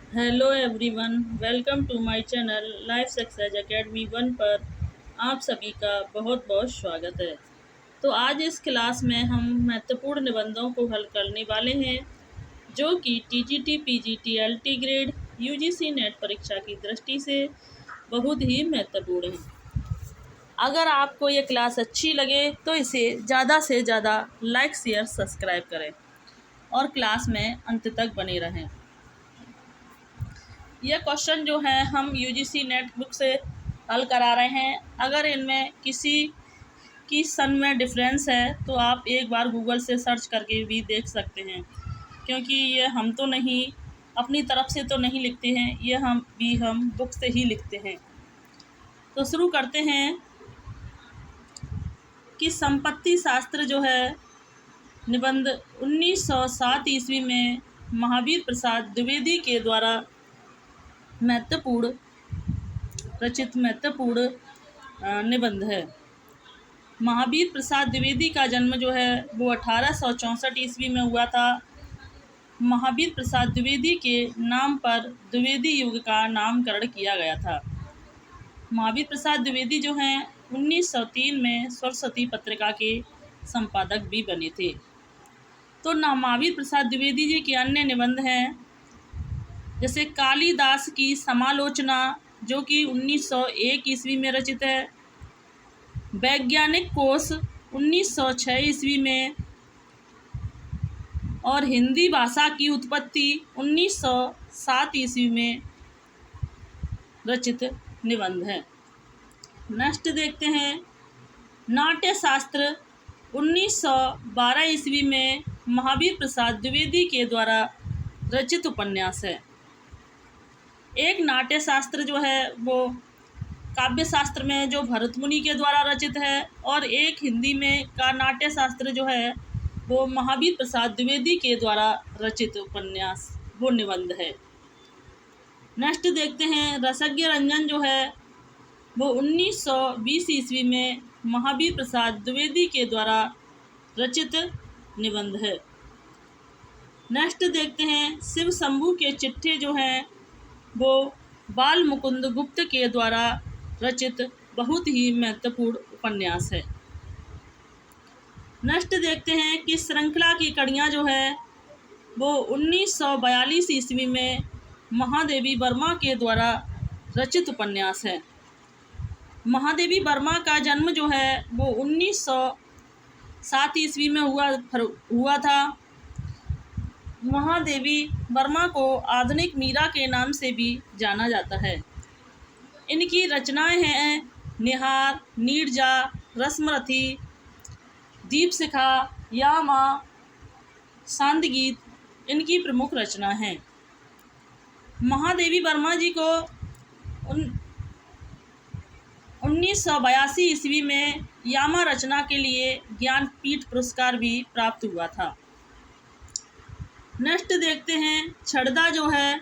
Hello everyone, welcome to my channel Life Success Academy one पर आप सभी का बहुत बहुत स्वागत है। तो आज इस क्लास में हम महत्वपूर्ण निबंधों को हल करने वाले हैं जो कि TGT, PGT, LT grade, UGC net परीक्षा की दृष्टि से बहुत ही महत्वपूर्ण है। अगर आपको ये क्लास अच्छी लगे तो इसे ज़्यादा से ज़्यादा लाइक, शेयर, सब्सक्राइब करें और क्लास में अंत तक बने रहें। यह क्वेश्चन जो है हम यूजीसी नेट बुक से हल करा रहे हैं। अगर इनमें किसी की सन में डिफरेंस है तो आप एक बार गूगल से सर्च करके भी देख सकते हैं, क्योंकि ये हम तो नहीं, अपनी तरफ से तो नहीं लिखते हैं, ये हम बुक से ही लिखते हैं। तो शुरू करते हैं कि संपत्ति शास्त्र जो है निबंध 1907 ईस्वी में महावीर प्रसाद द्विवेदी के द्वारा रचित महत्वपूर्ण निबंध है। महावीर प्रसाद द्विवेदी का जन्म जो है वो 1864 ईस्वी में हुआ था। महावीर प्रसाद द्विवेदी के नाम पर द्विवेदी युग का नामकरण किया गया था। महावीर प्रसाद द्विवेदी जो हैं 1903 में सरस्वती पत्रिका के संपादक भी बने थे। तो महावीर प्रसाद द्विवेदी जी के अन्य निबंध हैं जैसे कालिदास की समालोचना जो कि 1901 ईस्वी में रचित है, वैज्ञानिक कोश 1906 ईस्वी में, और हिंदी भाषा की उत्पत्ति 1907 ईस्वी में रचित निबंध है। नेक्स्ट देखते हैं नाट्य शास्त्र 1912 ईस्वी में महावीर प्रसाद द्विवेदी के द्वारा रचित उपन्यास है। एक नाट्य शास्त्र जो है वो काव्य शास्त्र में जो भरत मुनि के द्वारा रचित है, और एक हिंदी में का नाट्य शास्त्र जो है वो महावीर प्रसाद द्विवेदी के द्वारा रचित उपन्यास वो निबंध है। नेक्स्ट देखते हैं रसज्ञ रंजन जो है वो 1920 ईस्वी में महावीर प्रसाद द्विवेदी के द्वारा रचित निबंध है। नेक्स्ट देखते हैं शिव शंभू के चिट्ठे जो हैं वो बाल मुकुंद गुप्त के द्वारा रचित बहुत ही महत्वपूर्ण उपन्यास है। नेक्स्ट देखते हैं कि श्रृंखला की कड़ियाँ जो है वो 1942 ईस्वी में महादेवी वर्मा के द्वारा रचित उपन्यास है। महादेवी वर्मा का जन्म जो है वो 1907 ईस्वी में हुआ था। महादेवी वर्मा को आधुनिक मीरा के नाम से भी जाना जाता है। इनकी रचनाएं हैं निहार, नीरजा, रश्मरथी, दीपशिखा, यामा, सांदगीत इनकी प्रमुख रचना हैं। महादेवी वर्मा जी को 1982 ईस्वी में यामा रचना के लिए ज्ञानपीठ पुरस्कार भी प्राप्त हुआ था। नेक्स्ट देखते हैं छड़दा जो है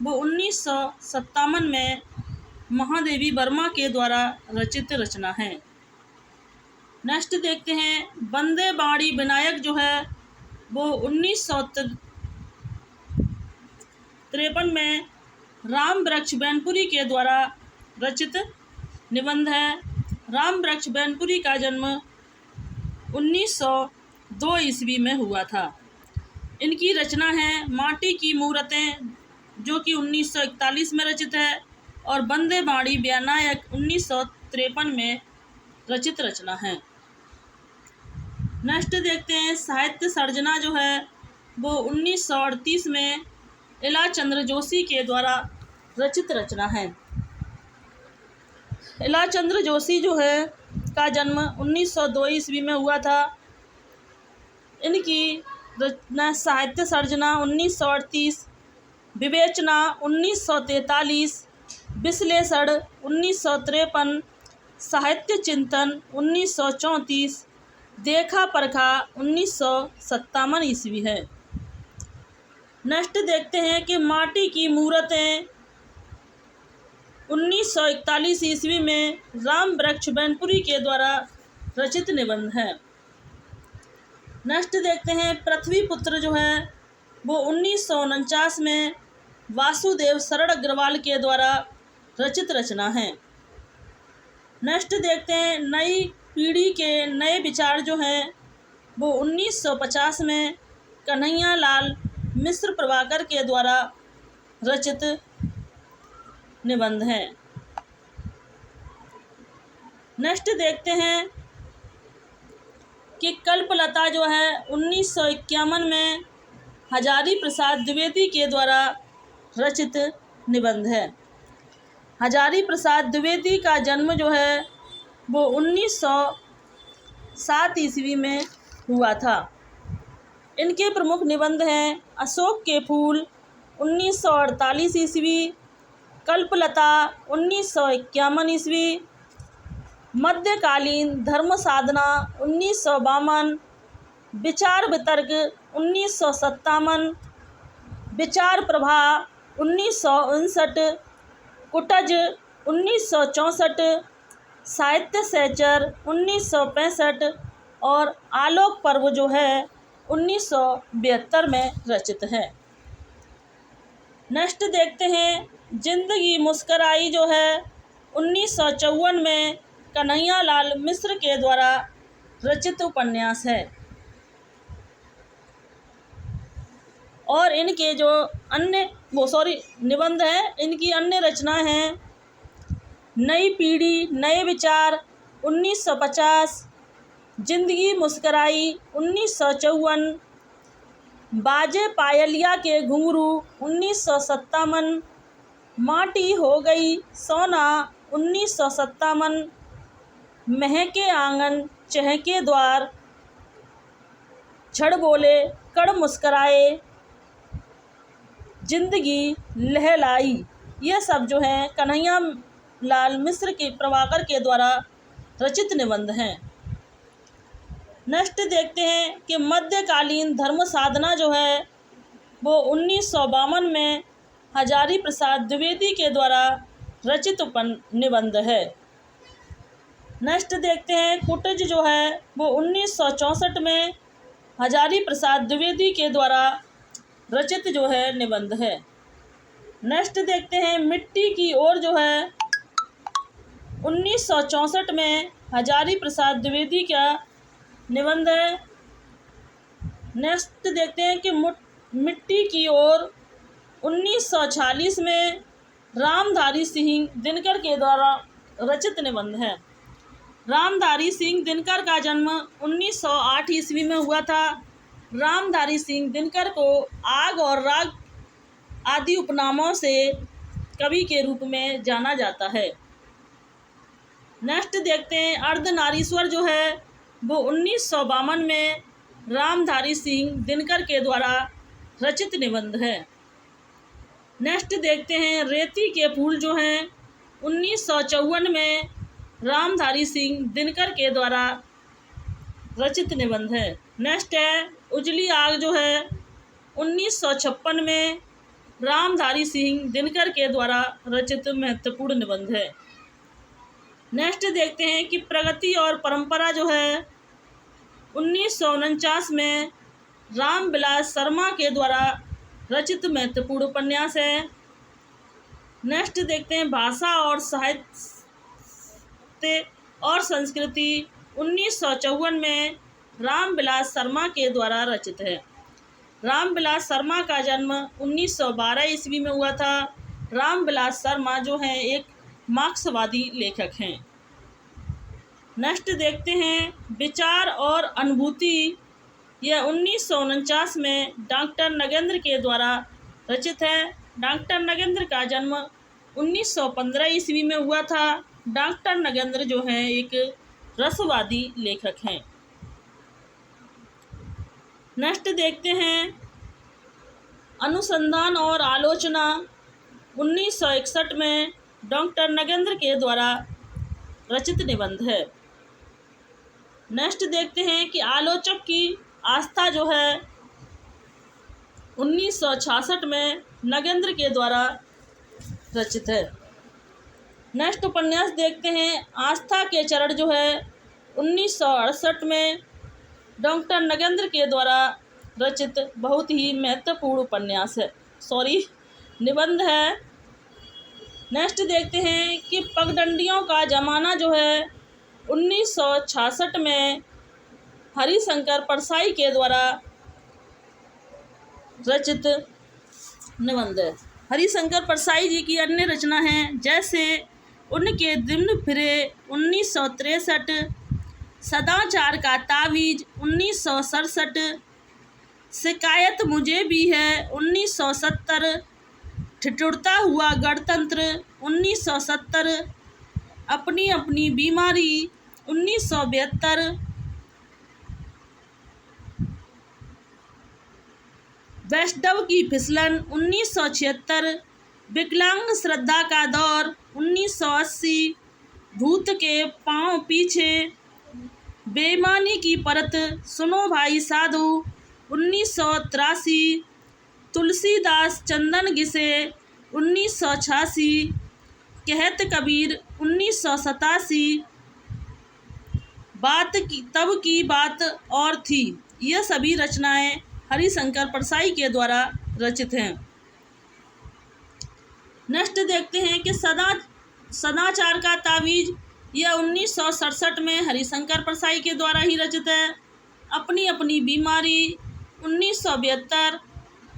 वो 1957 में महादेवी वर्मा के द्वारा रचित रचना है। नेक्स्ट देखते हैं वंदे बाड़ी विनायक जो है वो 1953 में राम वृक्ष बैनपुरी के द्वारा रचित निबंध है। राम वृक्ष बैनपुरी का जन्म 1902 ईस्वी में हुआ था। इनकी रचना है माटी की मूरतें जो कि 1941 में रचित है, और वंदे बाड़ी विनायक 1953 में रचित रचना है। नेक्स्ट देखते हैं साहित्य सर्जना जो है वो 1938 में इलाचंद्र जोशी के द्वारा रचित रचना है। इलाचंद्र जोशी जो है का जन्म 1902 ईस्वी में हुआ था। इनकी साहित्य सर्जना 1938, विवेचना 1943, विश्लेषण 1953, साहित्य चिंतन 1934, देखा परखा 1957 ईस्वी है। नेक्स्ट देखते हैं कि माटी की मूरतें 1941 ईस्वी में राम वृक्ष बैनपुरी के द्वारा रचित निबंध है। नेक्स्ट देखते हैं पृथ्वी पुत्र जो है वो 1949 में वासुदेव शरण अग्रवाल के द्वारा रचित रचना है। नेक्स्ट देखते हैं नई पीढ़ी के नए विचार जो हैं वो 1950 में कन्हैया लाल मिश्र प्रभाकर के द्वारा रचित निबंध है। नेक्स्ट देखते हैं कि कल्पलता जो है 1951 में हजारी प्रसाद द्विवेदी के द्वारा रचित निबंध है। हजारी प्रसाद द्विवेदी का जन्म जो है वो 1907 ईस्वी में हुआ था। इनके प्रमुख निबंध हैं अशोक के फूल 1948 ईस्वी, कल्पलता 1951 ईस्वी, मध्यकालीन धर्म साधना 1952, विचार वितर्क 1957, विचार प्रभा 1959, कुटज 1964, साहित्य सहचर 1965 और आलोक पर्व जो है 1972 में रचित है। नेक्स्ट देखते हैं जिंदगी मुस्कराई जो है 1954 में कन्हैया लाल मिश्र के द्वारा रचित उपन्यास है। और इनके जो निबंध हैं, इनकी अन्य रचनाएं हैं नई पीढ़ी नए विचार 1950, जिंदगी मुस्कराई 1954, बाजे पायलिया के घुंघरू 1957, माटी हो गई सोना 1957, महके आंगन चहके द्वार, छड़ बोले कड़ मुस्कराए, जिंदगी लहलाई, ये सब जो हैं कन्हैया लाल मिश्र के प्रभाकर के द्वारा रचित निबंध हैं। नेक्स्ट देखते हैं कि मध्यकालीन धर्म साधना जो है वो 1952 में हजारी प्रसाद द्विवेदी के द्वारा रचित निबंध है। नेक्स्ट देखते हैं कुटज जो है वो 1964 में हजारी प्रसाद द्विवेदी के द्वारा रचित जो है निबंध है। नेक्स्ट देखते हैं मिट्टी की ओर जो है 1964 में हजारी प्रसाद द्विवेदी का निबंध है। नेक्स्ट देखते हैं कि मिट्टी की ओर 1946 में रामधारी सिंह दिनकर के द्वारा रचित निबंध है। रामधारी सिंह दिनकर का जन्म 1908 ईस्वी में हुआ था। रामधारी सिंह दिनकर को आग और राग आदि उपनामों से कवि के रूप में जाना जाता है। नेक्स्ट देखते हैं अर्धनारीश्वर जो है वो 1952 में रामधारी सिंह दिनकर के द्वारा रचित निबंध है। नेक्स्ट देखते हैं रेती के फूल जो हैं 1954 में रामधारी सिंह दिनकर के द्वारा रचित निबंध है। नेक्स्ट है उजली आग जो है 1956 में रामधारी सिंह दिनकर के द्वारा रचित महत्वपूर्ण निबंध है। नेक्स्ट देखते हैं कि प्रगति और परंपरा जो है 1949 में रामविलास शर्मा के द्वारा रचित महत्वपूर्ण उपन्यास है। नेक्स्ट देखते हैं भाषा और साहित्य और संस्कृति 1954 में रामविलास शर्मा के द्वारा रचित है। रामविलास शर्मा का जन्म 1912 ईस्वी में हुआ था। रामविलास शर्मा जो हैं एक मार्क्सवादी लेखक हैं। नेक्स्ट देखते हैं विचार और अनुभूति, यह 1949 में डॉक्टर नगेंद्र के द्वारा रचित है। डॉक्टर नगेंद्र का जन्म 1915 ईस्वी में हुआ था। डॉक्टर नगेंद्र जो हैं एक रसवादी लेखक हैं। नेक्स्ट देखते हैं अनुसंधान और आलोचना 1961 में डॉक्टर नगेंद्र के द्वारा रचित निबंध है। नेक्स्ट देखते हैं कि आलोचक की आस्था जो है 1966 में नगेंद्र के द्वारा रचित है। नेक्स्ट उपन्यास देखते हैं आस्था के चरण जो है 1968 में डॉक्टर नगेंद्र के द्वारा रचित बहुत ही महत्वपूर्ण उपन्यास है। निबंध है। नेक्स्ट देखते हैं कि पगडंडियों का जमाना जो है 1966 में हरिशंकर परसाई के द्वारा रचित निबंध है। हरिशंकर परसाई जी की अन्य रचना हैं, जैसे उनके दिन फिरे 1963, सदाचार का तावीज 1967, शिकायत मुझे भी है 1970, ठिठुरता हुआ गणतंत्र 1970, अपनी अपनी बीमारी 1972, वैष्णव की फिसलन 1976, विकलांग श्रद्धा का दौर 1980, भूत के पांव पीछे, बेईमानी की परत, सुनो भाई साधु 1983, तुलसीदास चंदन घिसे 1986, कहत कबीर 1987, बात की तब की बात और थी। यह सभी रचनाएं हरिशंकर परसाई के द्वारा रचित हैं। नेक्स्ट देखते हैं कि सदाचार का तावीज, यह 1967 में हरिशंकर परसाई के द्वारा ही रचित है। अपनी अपनी बीमारी 1972,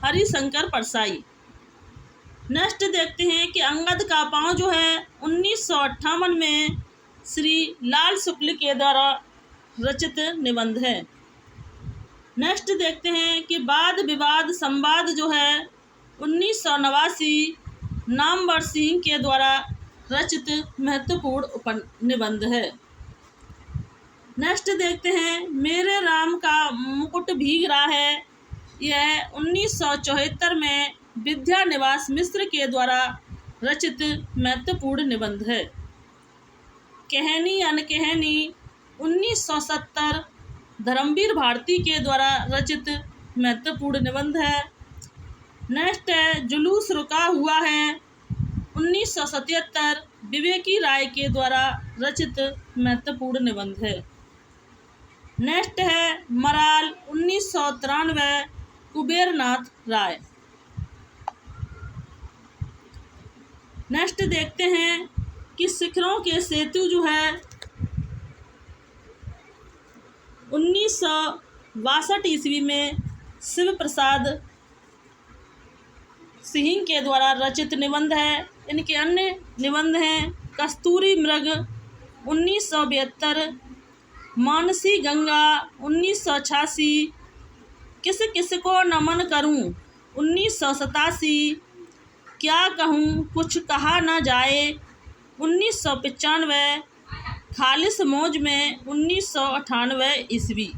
हरिशंकर परसाई। नेक्स्ट देखते हैं कि अंगद का पाँव जो है 1958 में श्री लाल शुक्ल के द्वारा रचित निबंध है। नेक्स्ट देखते हैं कि वाद विवाद संवाद जो है 1989 नामवर सिंह के द्वारा रचित महत्वपूर्ण निबंध है। नेक्स्ट देखते हैं मेरे राम का मुकुट भीग रहा है, यह 1974 में विद्यानिवास मिश्र के द्वारा रचित महत्वपूर्ण निबंध है। कहनी अनकहनी 1970 धर्मवीर भारती के द्वारा रचित महत्वपूर्ण निबंध है। नेक्स्ट है जुलूस रुका हुआ है 1977 विवेकी राय के द्वारा रचित महत्वपूर्ण निबंध है। नेक्स्ट है मराल 1993 कुबेरनाथ राय। नेक्स्ट देखते हैं कि शिखरों के सेतु जो है 1962 ईस्वी में शिव प्रसाद सिंह के द्वारा रचित निबंध है। इनके अन्य निबंध हैं कस्तूरी मृग 1972, मानसी गंगा 1986, किस किस को नमन करूं 1987, क्या कहूं कुछ कहा न जाए 1995, खालिस मौज में 1998 ईस्वी।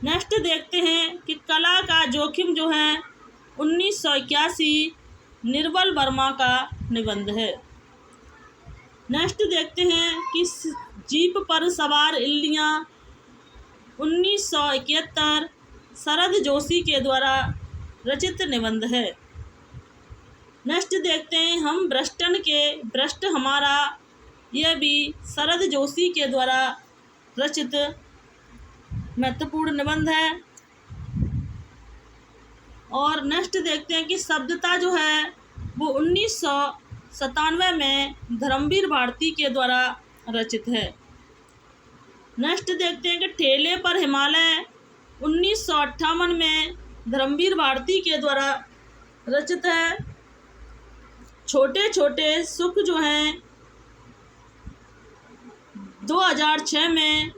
नेक्स्ट देखते हैं कि कला का जोखिम जो है 1981 निर्बल वर्मा का निबंध है। नेक्स्ट देखते हैं कि जीप पर सवार इल्लियाँ 1971 शरद जोशी के द्वारा रचित निबंध है। नेक्स्ट देखते हैं हम भ्रष्टन के भ्रष्ट हमारा, यह भी शरद जोशी के द्वारा रचित महत्वपूर्ण निबंध है। और नेक्स्ट देखते हैं कि शब्दता जो है वो 1997 में धर्मवीर भारती के द्वारा रचित है। नेक्स्ट देखते हैं कि ठेले पर हिमालय 1958 में धर्मवीर भारती के द्वारा रचित है। छोटे छोटे सुख जो हैं 2006 में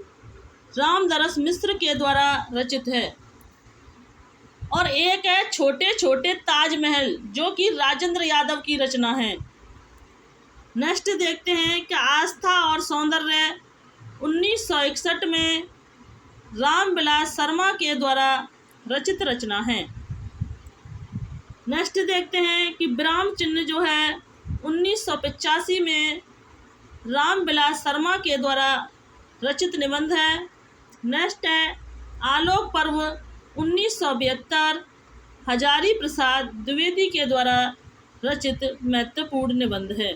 रामदरस मिश्र के द्वारा रचित है। और एक है छोटे छोटे ताजमहल जो कि राजेंद्र यादव की रचना है। नेक्स्ट देखते हैं कि आस्था और सौंदर्य 1961 में रामविलास शर्मा के द्वारा रचित रचना है। नेक्स्ट देखते हैं कि विराम चिन्ह जो है 1985 में रामविलास शर्मा के द्वारा रचित निबंध है। नेक्स्ट है आलोक पर्व 1972 हजारी प्रसाद द्विवेदी के द्वारा रचित महत्वपूर्ण निबंध है।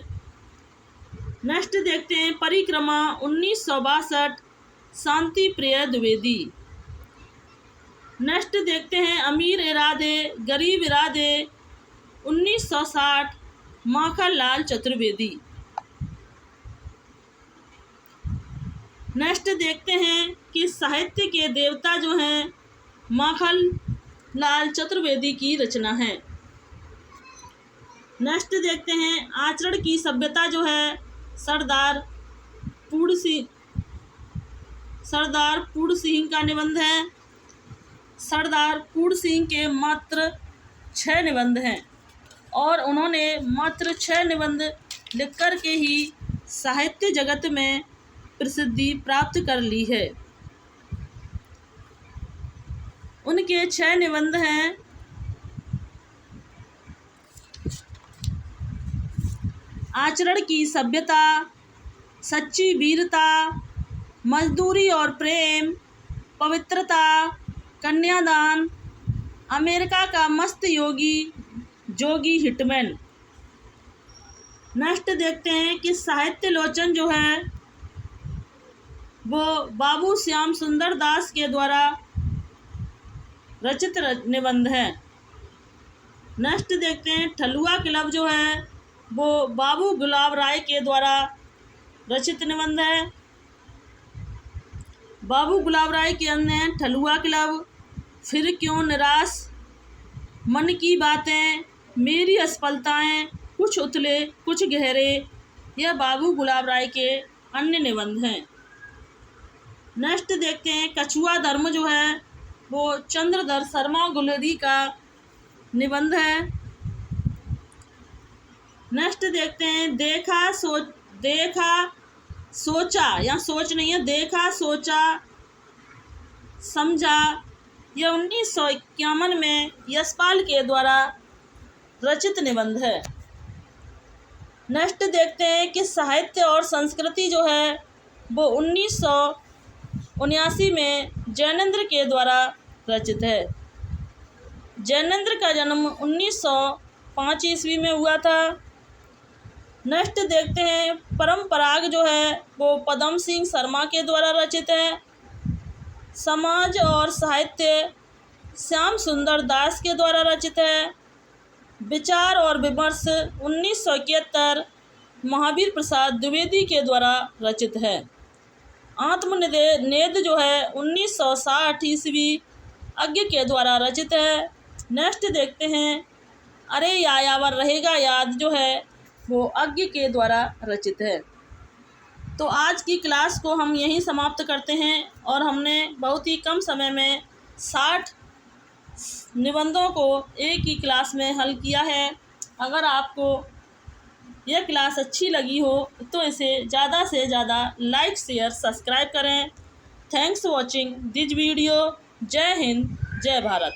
नेक्स्ट देखते हैं परिक्रमा 1962 शांति प्रिय द्विवेदी। नेक्स्ट देखते हैं अमीर इरादे गरीब इरादे 1960 माखनलाल चतुर्वेदी। नेक्स्ट देखते हैं कि साहित्य के देवता जो हैं माखनलाल चतुर्वेदी की रचना है। नेक्स्ट देखते हैं आचरण की सभ्यता जो है सरदार पूर्ण सिंह का निबंध है। सरदार पूर्ण सिंह के मात्र 6 निबंध हैं और उन्होंने मात्र 6 निबंध लिख कर के ही साहित्य जगत में प्रसिद्धि प्राप्त कर ली है। उनके 6 निबंध हैं आचरण की सभ्यता, सच्ची वीरता, मजदूरी और प्रेम, पवित्रता, कन्यादान, अमेरिका का मस्त योगी, जोगी हिटमैन। नेक्स्ट देखते हैं कि साहित्य लोचन जो है वो बाबू श्याम सुंदर दास के द्वारा रचित निबंध है। नेक्स्ट देखते हैं ठलुआ क्लब जो है वो बाबू गुलाब राय के द्वारा रचित निबंध है। बाबू गुलाब राय के अन्य हैं ठलुआ क्लब, फिर क्यों निराश, मन की बातें, मेरी असफलताएं, कुछ उथले कुछ गहरे, यह बाबू गुलाब राय के अन्य निबंध हैं। नेक्स्ट देखते हैं कछुआ धर्म जो है वो चंद्रधर शर्मा गुलेरी का निबंध है। नेक्स्ट देखते हैं देखा सोचा या सोच नहीं है, देखा सोचा समझा, यह 1951 में यशपाल के द्वारा रचित निबंध है। नेक्स्ट देखते हैं कि साहित्य और संस्कृति जो है वो 1979 में जैनेन्द्र के द्वारा रचित है। जैनेन्द्र का जन्म 1905 ईस्वी में हुआ था। नेक्स्ट देखते हैं परंपराग जो है वो पदम सिंह शर्मा के द्वारा रचित है। समाज और साहित्य श्याम सुंदर दास के द्वारा रचित है। विचार और विमर्श 1971 महावीर प्रसाद द्विवेदी के द्वारा रचित है। आत्मनिवेद जो है 1960 ईस्वी अज्ञ के द्वारा रचित है। नेक्स्ट देखते हैं अरे यायावर रहेगा याद जो है वो अज्ञ के द्वारा रचित है। तो आज की क्लास को हम यहीं समाप्त करते हैं और हमने बहुत ही कम समय में 60 निबंधों को एक ही क्लास में हल किया है। अगर आपको यह क्लास अच्छी लगी हो तो इसे ज़्यादा से ज़्यादा लाइक शेयर सब्सक्राइब करें। Thanks for watching this video. जय हिंद, जय भारत।